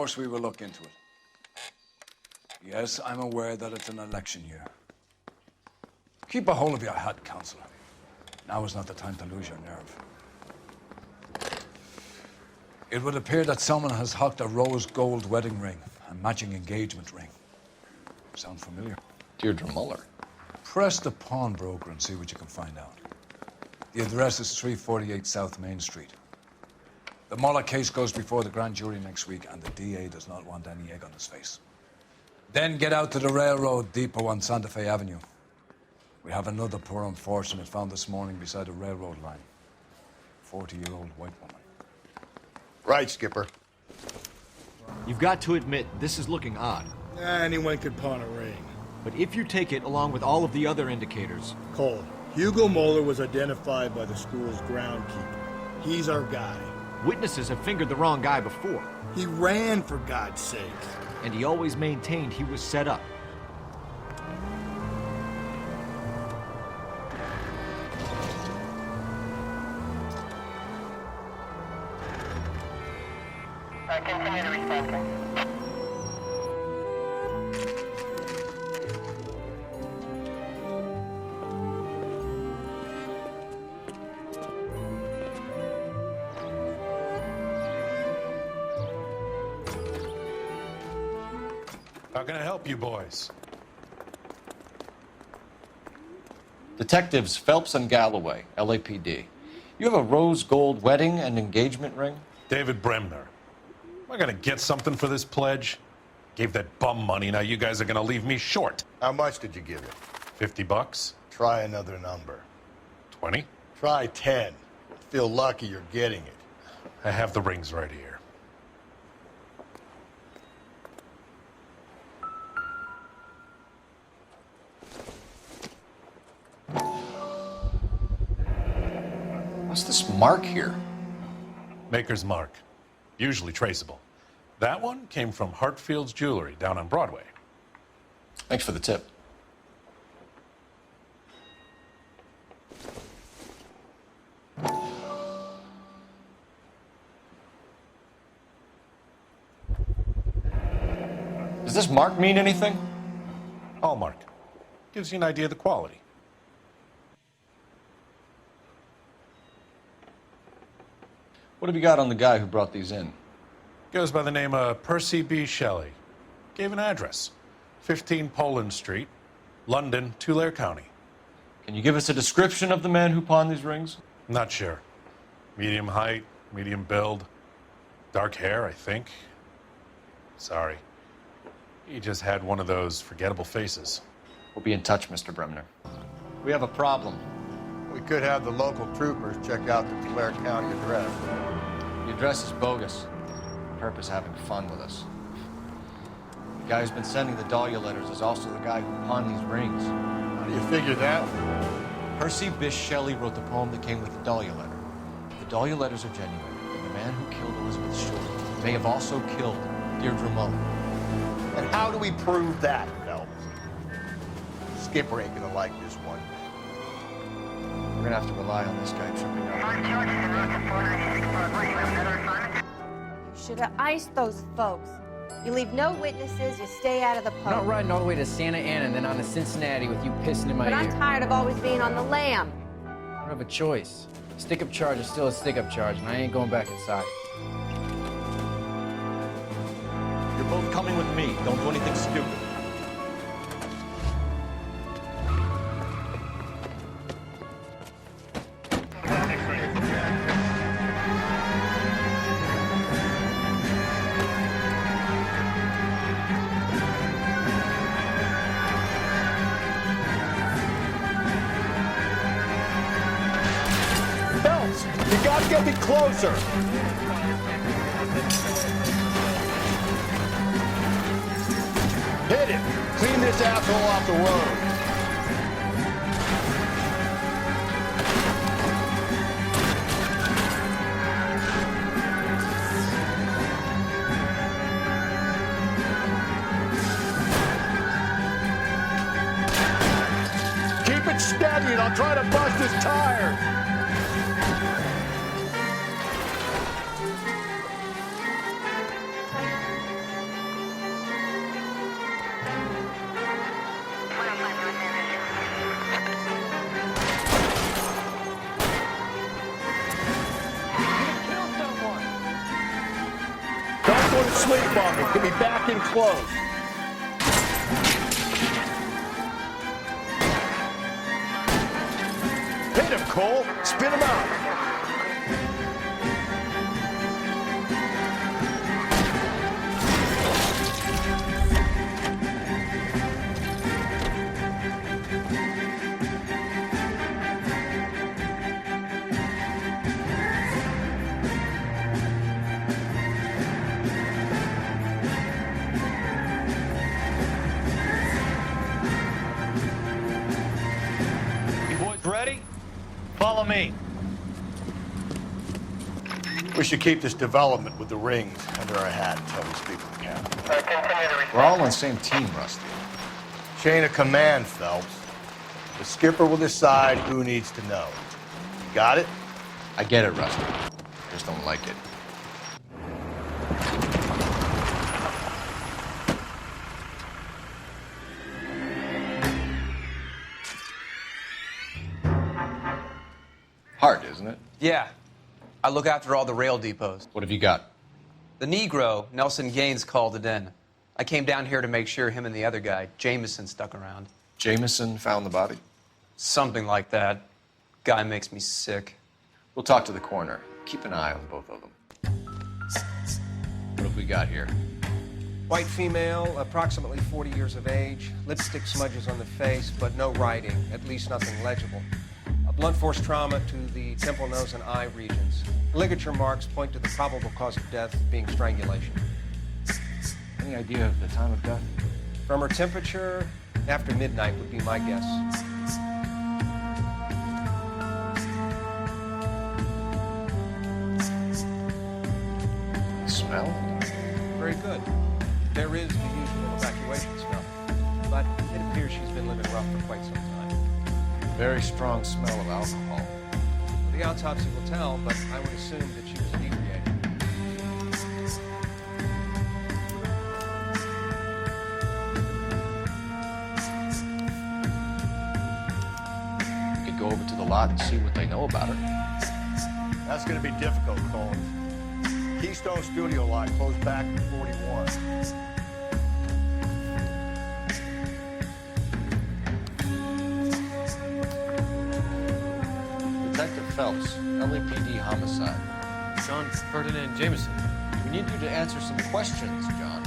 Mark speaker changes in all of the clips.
Speaker 1: course we will look into it. Yes, I'm aware that it's an election year. Keep a hold of your hat, Councillor. Now is not the time to lose your nerve. It would appear that someone has hocked a rose gold wedding ring and matching engagement ring. Sound familiar?
Speaker 2: Deirdre Muller.
Speaker 1: Press the pawnbroker and see what you can find out. The address is 348 South Main Street. The Muller case goes before the grand jury next week, and the DA does not want any egg on his face. Then get out to the railroad depot on Santa Fe Avenue. We have another poor unfortunate found this morning beside a railroad line. 40-year-old white woman.
Speaker 3: Right, Skipper.
Speaker 4: You've got to admit, this is looking odd.
Speaker 5: Anyone could pawn a ring.
Speaker 4: But if you take it along with all of the other indicators...
Speaker 5: Cole, Hugo Moeller was identified by the school's groundkeeper. He's our guy.
Speaker 4: Witnesses have fingered the wrong guy before.
Speaker 5: He ran, for God's sake.
Speaker 4: And he always maintained he was set up.
Speaker 6: Continue to respond.
Speaker 7: How can I help you boys?
Speaker 2: Detectives Phelps and Galloway, LAPD. You have a rose gold wedding and engagement ring?
Speaker 7: David Bremner. Am I gonna get something for this pledge? Gave that bum money, now you guys are gonna leave me short.
Speaker 3: How much did you give him?
Speaker 7: 50 bucks?
Speaker 3: Try another number.
Speaker 7: 20?
Speaker 3: Try 10. Feel lucky you're getting it.
Speaker 7: I have the rings right here.
Speaker 2: What's this mark here?
Speaker 7: Maker's mark. Usually traceable. That one came from Hartfield's Jewelry down on Broadway.
Speaker 2: Thanks for the tip. Does this mark mean anything?
Speaker 7: Hallmark. Gives you an idea of the quality.
Speaker 2: What have you got on the guy who brought these in?
Speaker 7: Goes by the name of Percy B. Shelley. Gave an address. 15 Poland Street, London, Tulare County.
Speaker 2: Can you give us a description of the man who pawned these rings?
Speaker 7: Not sure. Medium height, medium build. Dark hair, I think. Sorry. He just had one of those forgettable faces.
Speaker 2: We'll be in touch, Mr. Bremner. We have a problem.
Speaker 3: We could have the local troopers check out the Tulare County address.
Speaker 2: The address is bogus. Purpose having fun with us. The guy who's been sending the Dahlia letters is also the guy who pawned these rings.
Speaker 3: How do you figure that?
Speaker 2: Percy Bysshe Shelley wrote the poem that came with the Dahlia letter. If the Dahlia letters are genuine, then the man who killed Elizabeth Short may have also killed Deirdre Muller.
Speaker 3: And how do we prove that, Phelps? Skipper ain't gonna like this one.
Speaker 2: We're gonna have to rely on this guy tripping up.
Speaker 8: You should have iced those folks. You leave no witnesses, you stay out of the
Speaker 9: I'm
Speaker 8: pub.
Speaker 9: not riding all the way to Santa Ana and then on to Cincinnati with you pissing in my
Speaker 8: But
Speaker 9: ear.
Speaker 8: I'm tired of always being on the lam.
Speaker 9: I don't have a choice. Stick-up charge is still a stick-up charge, and I ain't going back inside.
Speaker 4: You're both coming with me. Don't do anything stupid.
Speaker 3: Phelps, you gotta get me closer. Hit it. Clean this asshole off the road. Keep it steady and I'll try to bust his tires. sleepwalkers can be back in close. Hit him, Cole. Spin him out.
Speaker 4: Ready? Follow me.
Speaker 3: We should keep this development with the rings under our hat until we speak with the captain.
Speaker 6: Continue to respond.
Speaker 2: We're all on the same team, Rusty.
Speaker 3: Chain of command, Phelps. The skipper will decide who needs to know. You got it?
Speaker 2: I get it, Rusty. I just don't like it. Hard, isn't it?
Speaker 10: Yeah. I look after all the rail depots.
Speaker 2: What have you got?
Speaker 10: The Negro, Nelson Gaines, called it in. I came down here to make sure him and the other guy, Jameson, stuck around.
Speaker 2: Jameson found the body?
Speaker 10: Something like that. Guy makes me sick.
Speaker 2: We'll talk to the coroner. Keep an eye on both of them. What have we got here?
Speaker 11: White female, approximately 40 years of age, lipstick smudges on the face, but no writing, at least nothing legible. A blunt force trauma to the temple, nose, and eye regions. Ligature marks point to the probable cause of death being strangulation.
Speaker 2: Any idea of the time of death?
Speaker 11: From her temperature, after midnight would be my guess.
Speaker 2: Smell?
Speaker 11: Very good. There is the usual evacuation smell, but it appears she's been living rough for quite some time.
Speaker 2: Very strong smell of alcohol.
Speaker 11: The autopsy will tell, but I would assume that she was inebriated.
Speaker 2: We could go over to the lot and see what they know about her.
Speaker 3: That's going to be difficult, Collins. Keystone Studio lot closed back in 41.
Speaker 2: Detective Phelps, LAPD homicide.
Speaker 12: John Ferdinand Jameson.
Speaker 2: We need you to answer some questions, John.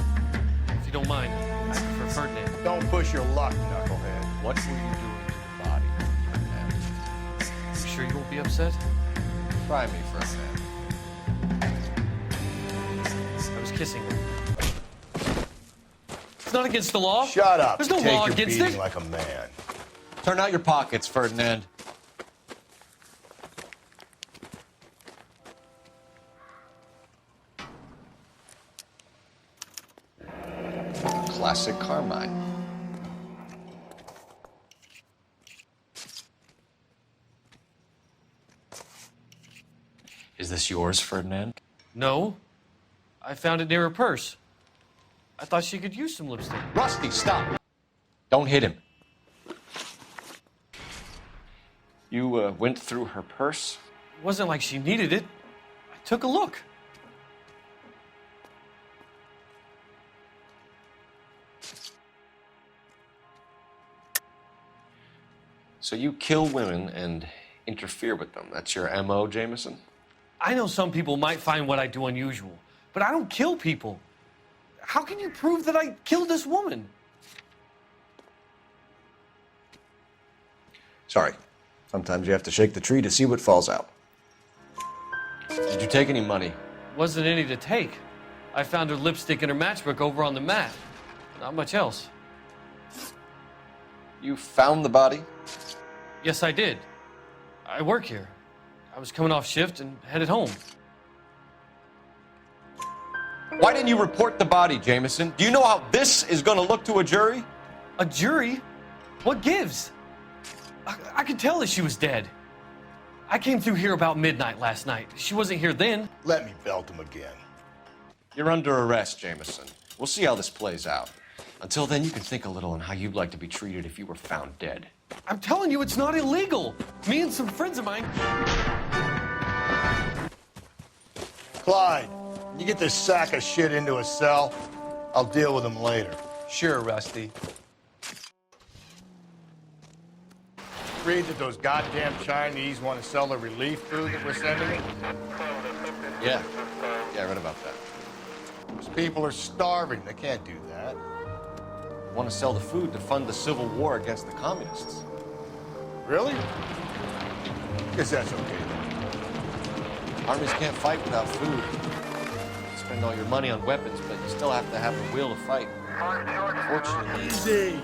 Speaker 12: If you don't mind, I prefer Ferdinand.
Speaker 3: Don't push your luck, knucklehead.
Speaker 2: What were you doing to the body, Ferdinand?
Speaker 12: You sure you won't be upset?
Speaker 2: Try me, Ferdinand.
Speaker 12: I was kissing her. It's not against the law.
Speaker 3: Shut up.
Speaker 12: There's no
Speaker 3: Take
Speaker 12: law
Speaker 3: your
Speaker 12: against
Speaker 3: beating
Speaker 12: it.
Speaker 3: like a man.
Speaker 2: Turn out your pockets, Ferdinand. Classic Carmine. Is this yours, Ferdinand?
Speaker 12: No. I found it near her purse. I thought she could use some lipstick.
Speaker 2: Rusty, stop! Don't hit him. You went through her purse?
Speaker 12: It wasn't like she needed it. I took a look.
Speaker 2: So you kill women and interfere with them. That's your M.O., Jameson?
Speaker 12: I know some people might find what I do unusual, but I don't kill people. How can you prove that I killed this woman?
Speaker 2: Sorry. Sometimes you have to shake the tree to see what falls out. Did you take any money?
Speaker 12: Wasn't any to take. I found her lipstick and her matchbook over on the mat. Not much else.
Speaker 2: You found the body?
Speaker 12: Yes, I did. I work here. I was coming off shift and headed home.
Speaker 2: Why didn't you report the body, Jameson? Do you know how this is going to look to a jury?
Speaker 12: A jury? What gives? I could tell that she was dead. I came through here about midnight last night. She wasn't here then.
Speaker 3: Let me belt him again.
Speaker 2: You're under arrest, Jameson. We'll see how this plays out. Until then, you can think a little on how you'd like to be treated if you were found dead.
Speaker 12: I'm telling you, it's not illegal. Me and some friends of mine.
Speaker 3: Clyde, You get this sack of shit into a cell, I'll deal with him later.
Speaker 10: Sure, Rusty.
Speaker 3: Read that those goddamn Chinese want to sell the relief food that we're sending them?
Speaker 2: Yeah. Yeah, I read about that.
Speaker 3: Those people are starving. They can't do that.
Speaker 2: Want to sell the food to fund the civil war against the communists.
Speaker 3: Really? Guess that's okay then.
Speaker 2: Armies can't fight without food. You spend all your money on weapons, but you still have to have the will to fight. Fortunately.
Speaker 5: Easy.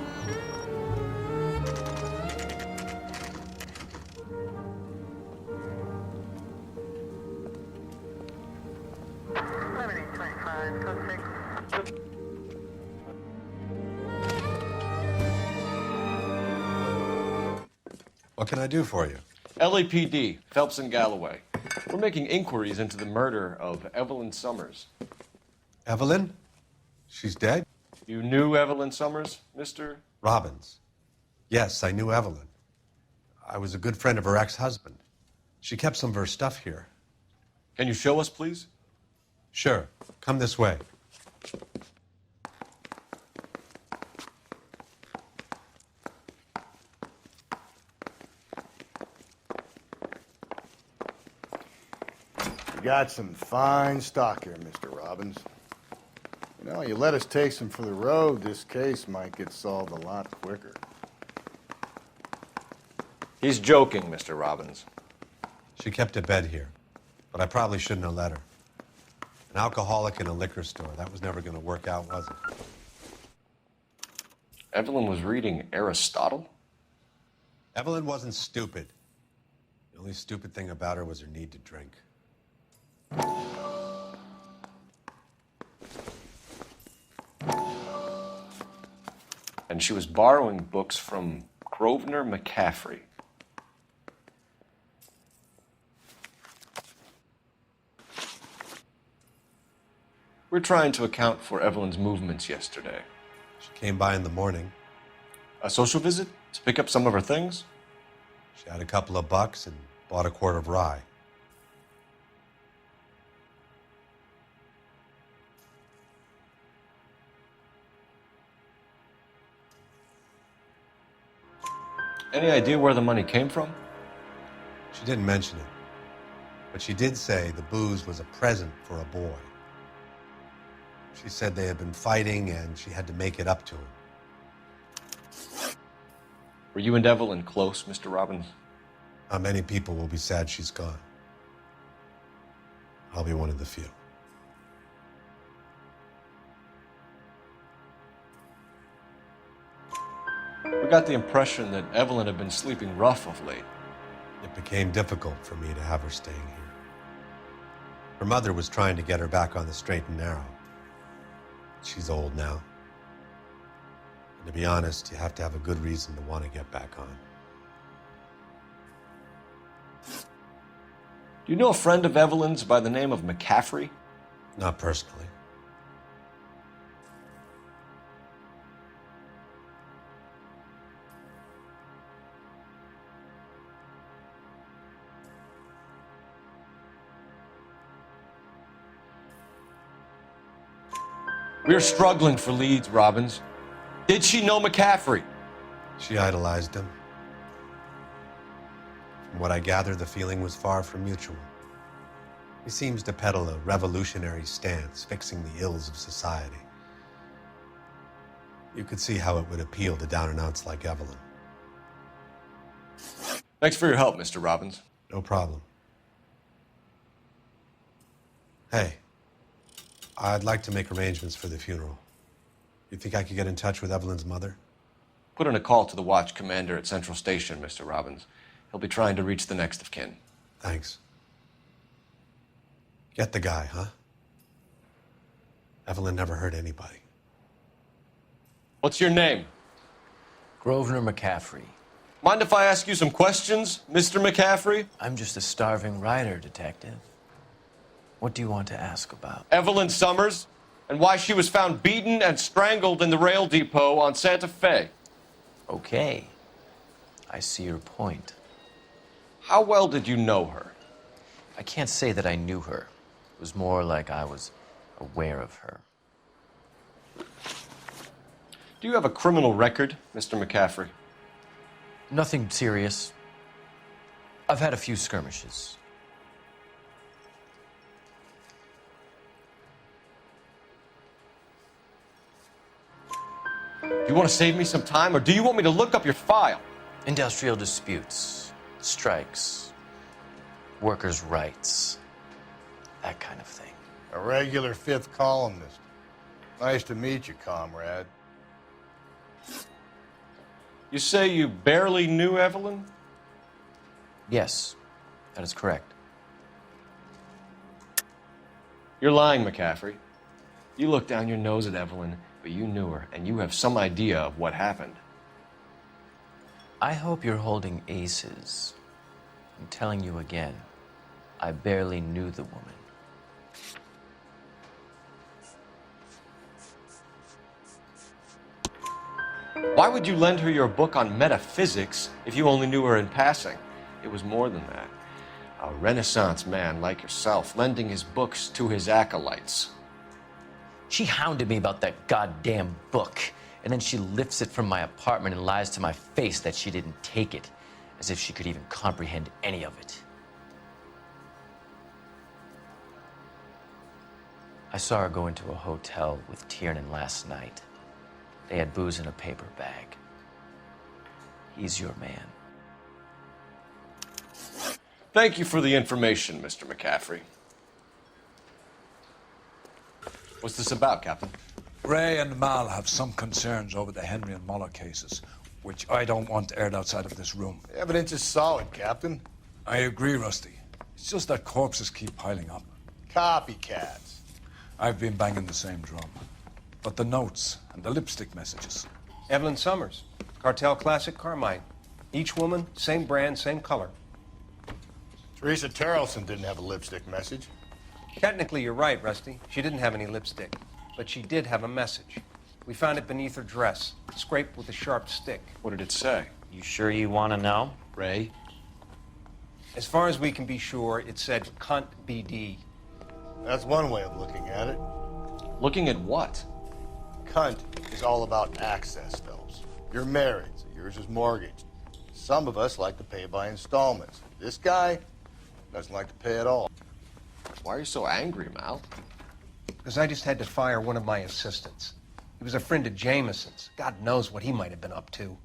Speaker 13: What can I do for you?
Speaker 2: LAPD, Phelps and Galloway. We're making inquiries into the murder of Evelyn Summers.
Speaker 13: Evelyn? She's dead?
Speaker 2: You knew Evelyn Summers, Mr.
Speaker 13: Robbins. Yes, I knew Evelyn. I was a good friend of her ex-husband. She kept some of her stuff here.
Speaker 2: Can you show us, please?
Speaker 13: Sure. Come this way.
Speaker 3: You got some fine stock here, Mr. Robbins. You know, you let us take some for the road, this case might get solved a lot quicker.
Speaker 2: He's joking, Mr. Robbins.
Speaker 13: She kept a bed here, but I probably shouldn't have let her. An alcoholic in a liquor store. That was never going to work out, was it?
Speaker 2: Evelyn was reading Aristotle?
Speaker 13: Evelyn wasn't stupid. The only stupid thing about her was her need to drink.
Speaker 2: And she was borrowing books from Grosvenor McCaffrey. We're trying to account for Evelyn's movements yesterday.
Speaker 13: She came by in the morning.
Speaker 2: A social visit to pick up some of her things?
Speaker 13: She had a couple of bucks and bought a quart of rye.
Speaker 2: Any idea where the money came from?
Speaker 13: She didn't mention it, but she did say the booze was a present for a boy. She said they had been fighting and she had to make it up to him.
Speaker 2: Were you and Evelyn close, Mr. Robbins?
Speaker 13: Many people will be sad she's gone. I'll be one of the few.
Speaker 2: We got the impression that Evelyn had been sleeping rough of late.
Speaker 13: It became difficult for me to have her staying here. Her mother was trying to get her back on the straight and narrow. She's old now. And to be honest, you have to have a good reason to want to get back on.
Speaker 2: Do you know a friend of Evelyn's by the name of McCaffrey?
Speaker 13: Not personally.
Speaker 2: We're struggling for leads, Robbins. Did she know McCaffrey?
Speaker 13: She idolized him. From what I gather, the feeling was far from mutual. He seems to peddle a revolutionary stance, fixing the ills of society. You could see how it would appeal to down-and-outs like Evelyn.
Speaker 2: Thanks for your help, Mr. Robbins.
Speaker 13: No problem. Hey, I'd like to make arrangements for the funeral. You think I could get in touch with Evelyn's mother?
Speaker 2: Put in a call to the watch commander at Central Station, Mr. Robbins. He'll be trying to reach the next of kin.
Speaker 13: Thanks. Get the guy, huh? Evelyn never hurt anybody.
Speaker 2: What's your name?
Speaker 14: Grosvenor McCaffrey.
Speaker 2: Mind if I ask you some questions, Mr. McCaffrey?
Speaker 14: I'm just a starving writer, Detective. What do you want to ask about?
Speaker 2: Evelyn Summers, and why she was found beaten and strangled in the rail depot on Santa Fe.
Speaker 14: Okay. I see your point.
Speaker 2: How well did you know her?
Speaker 14: I can't say that I knew her. It was more like I was aware of her.
Speaker 2: Do you have a criminal record, Mr. McCaffrey?
Speaker 14: Nothing serious. I've had a few skirmishes.
Speaker 2: Do you want to save me some time, or do you want me to look up your file?
Speaker 14: Industrial disputes, strikes, workers' rights, that kind of thing.
Speaker 3: A regular fifth columnist. Nice to meet you, comrade.
Speaker 2: You say you barely knew Evelyn?
Speaker 14: Yes, that is correct.
Speaker 2: You're lying, McCaffrey. You looked down your nose at Evelyn, but you knew her, and you have some idea of what happened.
Speaker 14: I hope you're holding aces. I'm telling you again, I barely knew the woman.
Speaker 2: Why would you lend her your book on metaphysics if you only knew her in passing? It was more than that. A Renaissance man like yourself, lending his books to his acolytes.
Speaker 14: She hounded me about that goddamn book, and then she lifts it from my apartment and lies to my face that she didn't take it, as if she could even comprehend any of it. I saw her go into a hotel with Tiernan last night. They had booze in a paper bag. He's your man.
Speaker 2: Thank you for the information, Mr. McCaffrey. What's this about, Captain?
Speaker 1: Ray and Mal have some concerns over the Henry and Muller cases, which I don't want aired outside of this room.
Speaker 3: The evidence is solid, Captain.
Speaker 1: I agree, Rusty. It's just that corpses keep piling up.
Speaker 3: Copycats.
Speaker 1: I've been banging the same drum. But the notes and the lipstick messages.
Speaker 11: Evelyn Summers, Cartel Classic Carmine. Each woman, same brand, same color.
Speaker 3: Teresa Terrelson didn't have a lipstick message.
Speaker 11: Technically, you're right, Rusty. She didn't have any lipstick, but she did have a message. We found it beneath her dress, scraped with a sharp stick.
Speaker 2: What did it say?
Speaker 14: You sure you want to know?
Speaker 2: Ray?
Speaker 11: As far as we can be sure, it said cunt BD.
Speaker 3: That's one way of looking at it.
Speaker 2: Looking at what?
Speaker 3: Cunt is all about access, Phelps. You're married, so yours is mortgaged. Some of us like to pay by installments. This guy doesn't like to pay at all.
Speaker 2: Why are you so angry, Mal?
Speaker 11: Because I just had to fire one of my assistants. He was a friend of Jameson's. God knows what he might have been up to.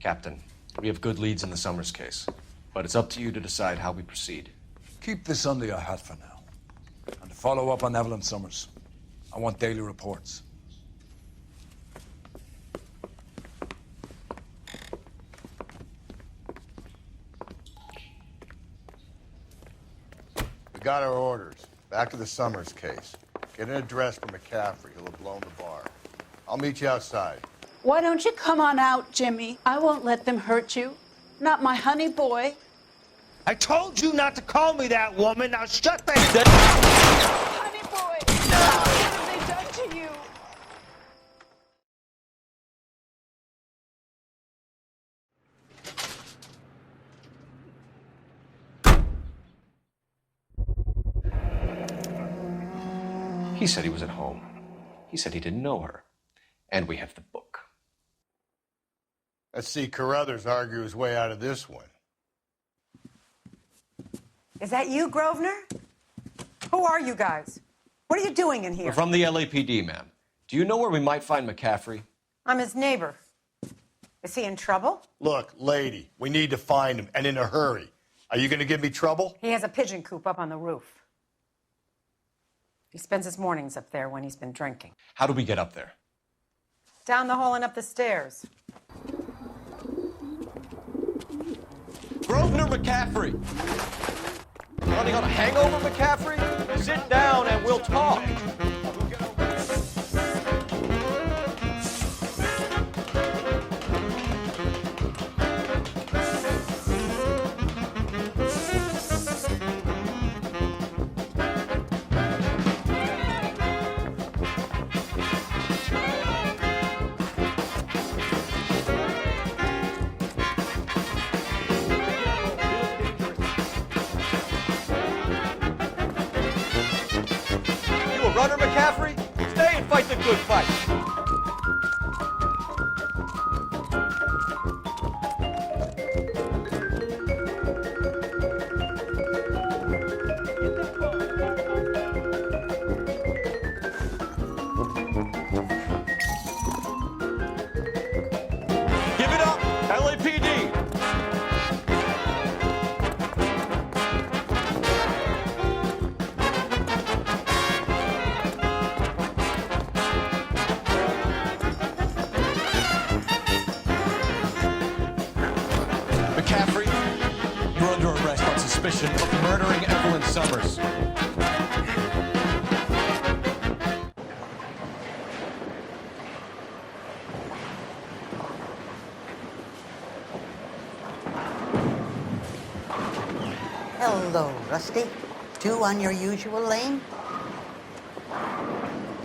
Speaker 2: Captain, we have good leads in the Summers case, but it's up to you to decide how we proceed.
Speaker 1: Keep this under your hat for now. And to follow up on Evelyn Summers, I want daily reports.
Speaker 3: We got our orders. Back to the Summers case. Get an address for McCaffrey. He'll have blown the bar. I'll meet you outside.
Speaker 15: Why don't you come on out, Jimmy? I won't let them hurt you. Not my honey boy.
Speaker 5: I told you not to call me that, woman. Now shut the...
Speaker 15: Honey boy! What have they done to you?
Speaker 2: He said he was at home. He said he didn't know her. And we have the book.
Speaker 3: Let's see Carruthers argue his way out of this one.
Speaker 16: Is that you, Grosvenor? Who are you guys? What are you doing in here?
Speaker 2: We're from the LAPD, ma'am. Do you know where we might find McCaffrey?
Speaker 16: I'm his neighbor. Is he in trouble?
Speaker 3: Look, lady, we need to find him, and in a hurry. Are you going to give me trouble?
Speaker 16: He has a pigeon coop up on the roof. He spends his mornings up there when he's been drinking.
Speaker 2: How do we get up there?
Speaker 16: Down the hall and up the stairs.
Speaker 2: Grosvenor McCaffrey! Running on a hangover, McCaffrey? Sit down and we'll talk. Runner good fight. Give it up, LAPD. McCaffrey, you're under arrest on suspicion of murdering Evelyn Summers.
Speaker 17: Hello, Rusty. Two on your usual lane?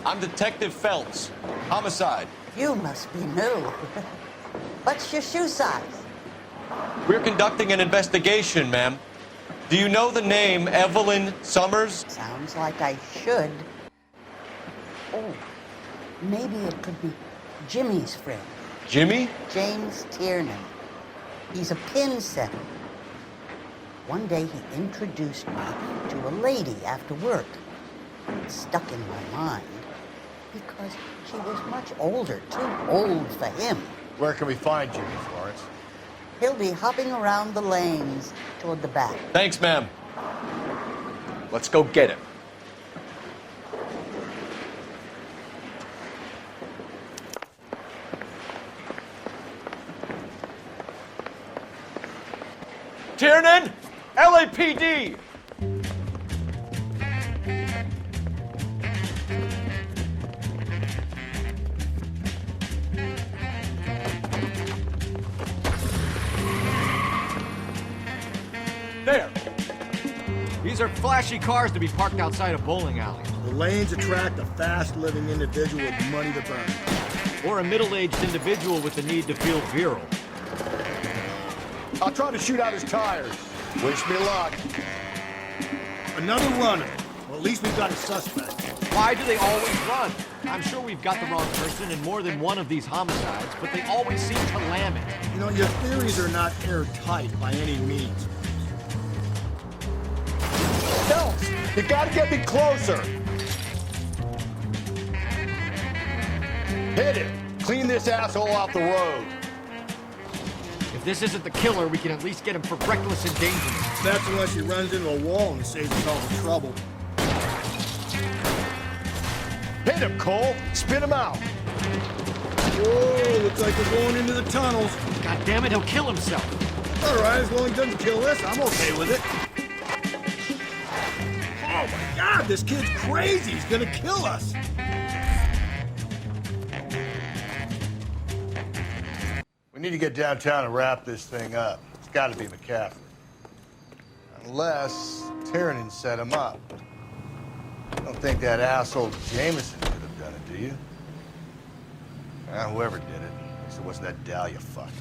Speaker 2: I'm Detective Phelps. Homicide.
Speaker 17: You must be new. What's your shoe size?
Speaker 2: We're conducting an investigation, ma'am. Do you know the name Evelyn Summers?
Speaker 17: Sounds like I should. Oh, maybe it could be Jimmy's friend.
Speaker 2: Jimmy?
Speaker 17: James Tiernan. He's a pin setter. One day he introduced me to a lady after work. It stuck in my mind because she was much older, too old for him.
Speaker 3: Where can we find Jimmy, Florence?
Speaker 17: He'll be hopping around the lanes toward the back.
Speaker 2: Thanks, ma'am. Let's go get him. Tiernan! LAPD!
Speaker 4: There. These are flashy cars to be parked outside a bowling alley.
Speaker 5: The lanes attract a fast-living individual with money to burn.
Speaker 4: Or a middle-aged individual with the need to feel virile.
Speaker 5: I'll try to shoot out his tires.
Speaker 3: Wish me luck.
Speaker 5: Another runner. Well, at least we've got a suspect.
Speaker 4: Why do they always run? I'm sure we've got the wrong person in more than one of these homicides, but they always seem to lam it.
Speaker 5: You know, your theories are not airtight by any means. Phelps, you gotta get me closer.
Speaker 3: Hit it. Clean this asshole off the road.
Speaker 4: If this isn't the killer, we can at least get him for reckless endangerment.
Speaker 5: That's unless he runs into a wall and saves us all the trouble.
Speaker 3: Hit him, Cole. Spit him out.
Speaker 5: Whoa, looks like we're going into the tunnels.
Speaker 4: God damn it, he'll kill himself.
Speaker 5: All right, as long as he doesn't kill us, I'm okay with it. Oh my God, this kid's crazy. He's gonna kill us.
Speaker 3: We need to get downtown and wrap this thing up. It's got to be McCaffrey. Unless Tiernan set him up. I don't think that asshole Jameson could have done it, do you? Whoever did it. At least it wasn't that Dahlia fuck.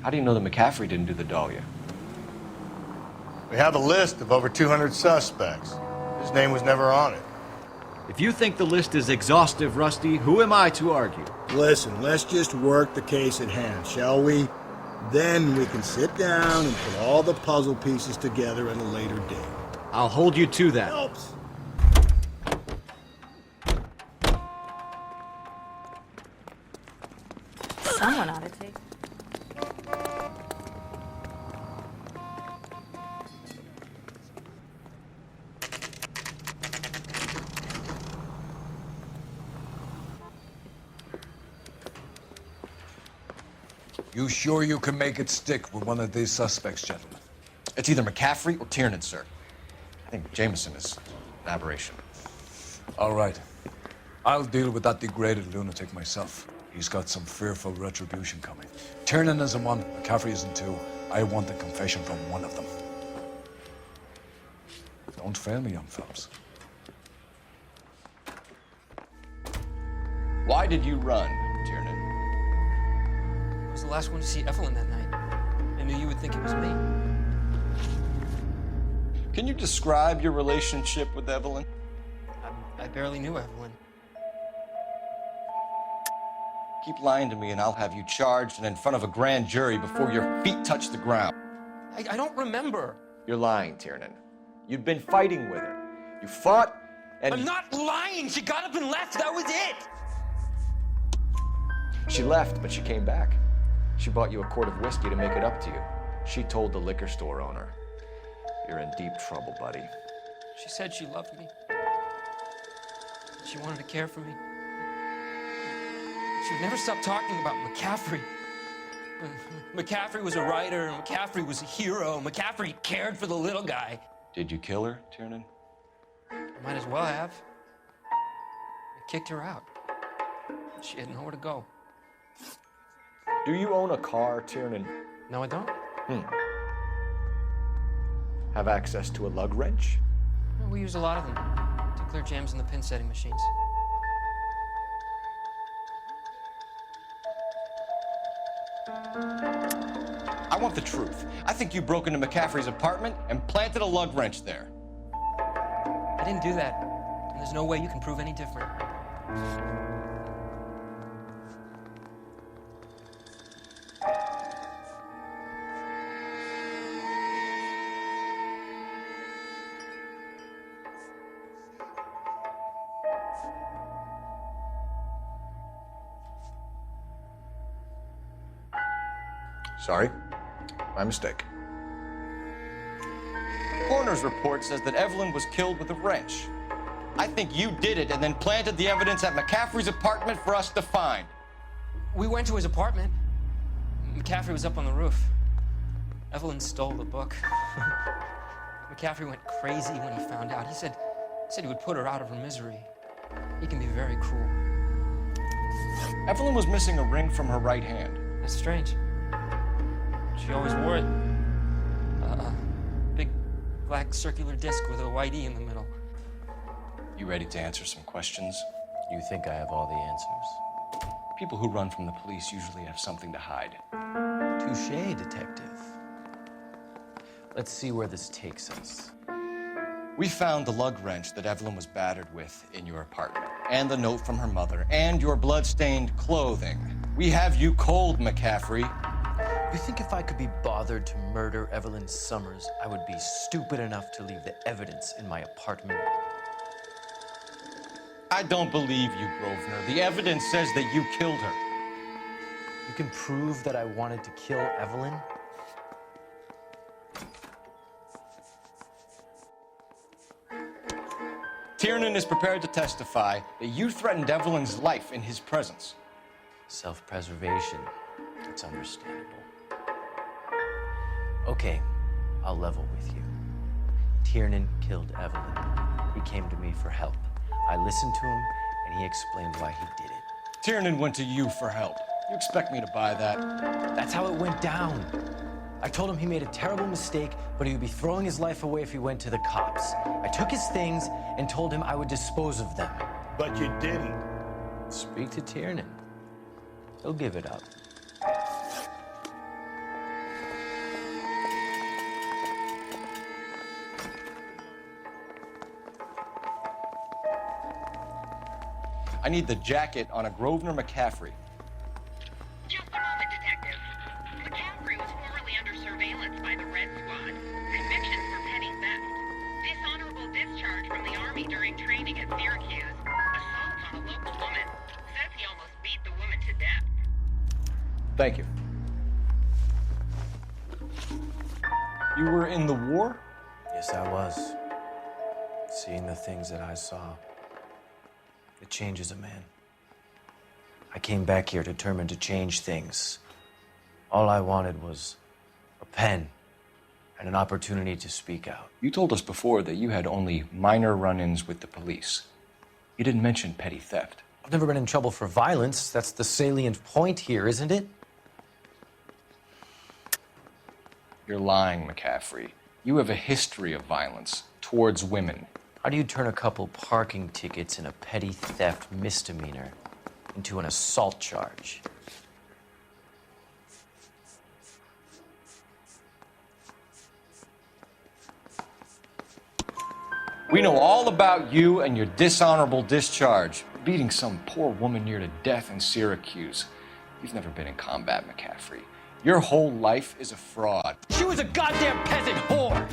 Speaker 2: How do you know that McCaffrey didn't do the Dahlia?
Speaker 3: We have a list of over 200 suspects. His name was never on it.
Speaker 4: If you think the list is exhaustive, Rusty, who am I to argue?
Speaker 5: Listen, let's just work the case at hand, shall we? Then we can sit down and put all the puzzle pieces together at a later date.
Speaker 4: I'll hold you to that.
Speaker 5: Helps.
Speaker 16: Someone ought to take.
Speaker 1: You sure you can make it stick with one of these suspects, gentlemen?
Speaker 2: It's either McCaffrey or Tiernan, sir. I think Jameson is an aberration.
Speaker 1: All right. I'll deal with that degraded lunatic myself. He's got some fearful retribution coming. Tiernan isn't one, McCaffrey isn't two. I want a confession from one of them. Don't fail me, young Phelps.
Speaker 2: Why did you run, Tiernan?
Speaker 12: I was the last one to see Evelyn that night. I knew you would think it was me.
Speaker 2: Can you describe your relationship with Evelyn?
Speaker 12: I barely knew Evelyn.
Speaker 2: Keep lying to me and I'll have you charged and in front of a grand jury before your feet touch the ground.
Speaker 12: I don't remember.
Speaker 2: You're lying, Tiernan. You'd been fighting with her. You fought and...
Speaker 12: I'm not lying! She got up and left, that was it!
Speaker 2: She left, but she came back. She bought you a quart of whiskey to make it up to you. She told the liquor store owner. You're in deep trouble, buddy.
Speaker 12: She said she loved me. She wanted to care for me. She would never stop talking about McCaffrey. McCaffrey was a writer, McCaffrey was a hero, McCaffrey cared for the little guy.
Speaker 2: Did you kill her, Tiernan?
Speaker 12: I might as well have. I kicked her out. She had nowhere to go.
Speaker 2: Do you own a car, Tiernan?
Speaker 12: No, I don't.
Speaker 2: Have access to a lug wrench?
Speaker 12: Well, we use a lot of them to clear jams in the pin setting machines.
Speaker 2: I want the truth. I think you broke into McCaffrey's apartment and planted a lug wrench there.
Speaker 12: I didn't do that, and there's no way you can prove any different.
Speaker 2: Sorry, my mistake. Coroner's report says that Evelyn was killed with a wrench. I think you did it and then planted the evidence at McCaffrey's apartment for us to find.
Speaker 12: We went to his apartment. McCaffrey was up on the roof. Evelyn stole the book. McCaffrey went crazy when he found out. He said he would put her out of her misery. He can be very cruel.
Speaker 2: Evelyn was missing a ring from her right hand.
Speaker 12: That's strange. She always wore it. Big black circular disc with a white E in the middle.
Speaker 2: You ready to answer some questions?
Speaker 14: You think I have all the answers?
Speaker 2: People who run from the police usually have something to hide.
Speaker 14: Touché, detective. Let's see where this takes us.
Speaker 2: We found the lug wrench that Evelyn was battered with in your apartment, and the note from her mother, and your blood-stained clothing. We have you cold, McCaffrey.
Speaker 14: You think if I could be bothered to murder Evelyn Summers, I would be stupid enough to leave the evidence in my apartment?
Speaker 2: I don't believe you, Grosvenor. The evidence says that you killed her.
Speaker 14: You can prove that I wanted to kill Evelyn?
Speaker 2: Tiernan is prepared to testify that you threatened Evelyn's life in his presence.
Speaker 14: Self-preservation. It's understandable. Okay, I'll level with you. Tiernan killed Evelyn. He came to me for help. I listened to him, and he explained why he did it.
Speaker 2: Tiernan went to you for help. You expect me to buy that?
Speaker 14: That's how it went down. I told him he made a terrible mistake, but he would be throwing his life away if he went to the cops. I took his things and told him I would dispose of them.
Speaker 5: But you didn't.
Speaker 14: Speak to Tiernan. He'll give it up.
Speaker 2: I need the jacket on a Grosvenor McCaffrey.
Speaker 6: Just a moment, Detective. McCaffrey was formerly under surveillance by the Red Squad. Convictions for petty theft. Dishonorable discharge from the Army during training at Syracuse. Assault on a local woman. Says he almost beat the woman to death.
Speaker 2: Thank you. You were in the war?
Speaker 14: Yes, I was. Seeing the things that I saw. It changes a man. I came back here determined to change things. All I wanted was a pen and an opportunity to speak out.
Speaker 2: You told us before that you had only minor run-ins with the police. You didn't mention petty theft.
Speaker 14: I've never been in trouble for violence. That's the salient point here, isn't it?
Speaker 2: You're lying, McCaffrey. You have a history of violence towards women.
Speaker 14: How do you turn a couple parking tickets and a petty theft misdemeanor into an assault charge?
Speaker 2: We know all about you and your dishonorable discharge, beating some poor woman near to death in Syracuse. You've never been in combat, McCaffrey. Your whole life is a fraud.
Speaker 18: She was a goddamn peasant whore.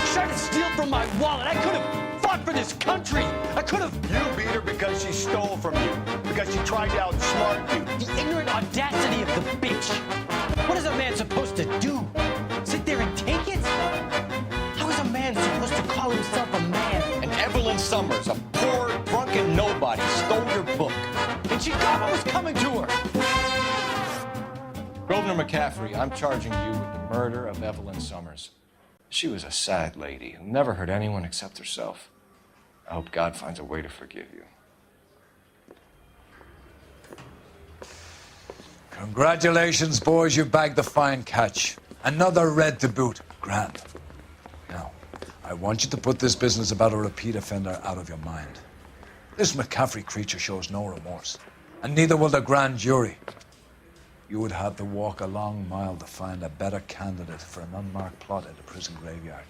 Speaker 18: She tried to steal from my wallet. I could have fought for this country. I could have...
Speaker 19: You beat her because she stole from you. Because she tried to outsmart you.
Speaker 18: The ignorant audacity of the bitch. What is a man supposed to do? Sit there and take it? How is a man supposed to call himself a man?
Speaker 2: And Evelyn Summers, a poor, drunken nobody, stole your book.
Speaker 18: And she got what was coming to her.
Speaker 2: Grosvenor McCaffrey, I'm charging you with the murder of Evelyn Summers. She was a sad lady who never hurt anyone except herself. I hope God finds a way to forgive you.
Speaker 1: Congratulations, boys. You bagged the fine catch. Another red to boot. Grand. Now, I want you to put this business about a repeat offender out of your mind. This McCaffrey creature shows no remorse, and neither will the grand jury. You would have to walk a long mile to find a better candidate for an unmarked plot at a prison graveyard.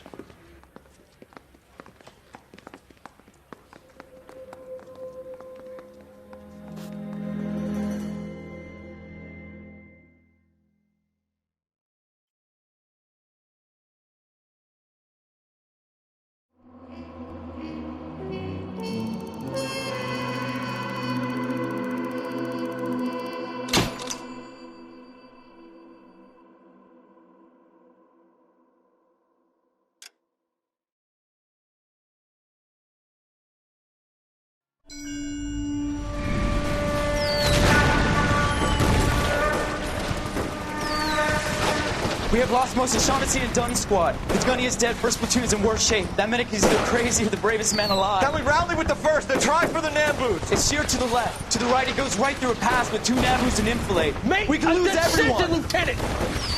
Speaker 18: We have lost most of Shaughnessy and Dunn's squad. The gunny is dead, first platoon is in worse shape. That medic is either crazy or the bravest man alive.
Speaker 19: Can we rally with the first and try for the Nambus?
Speaker 18: It's sheer to the left. To the right, it goes right through a pass with 2 Nambus and enfilade.
Speaker 19: Mate,
Speaker 18: we can lose everyone.
Speaker 19: Lieutenant!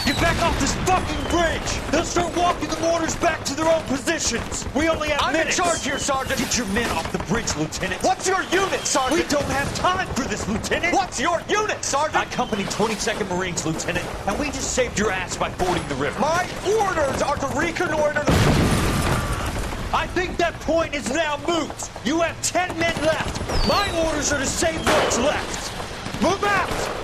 Speaker 19: Get back off this fucking bridge! They'll start walking the mortars back to their own positions! We only have minutes! I'm in charge here, Sergeant! Get your men off the bridge, Lieutenant! What's your unit, Sergeant? We don't have time for this, Lieutenant! What's your unit, Sergeant? I company 22nd Marines, Lieutenant, and we just saved your ass by fording the river. My orders are to reconnoiter the... I think that point is now moot! You have 10 men left! My orders are to save what's left! Move out!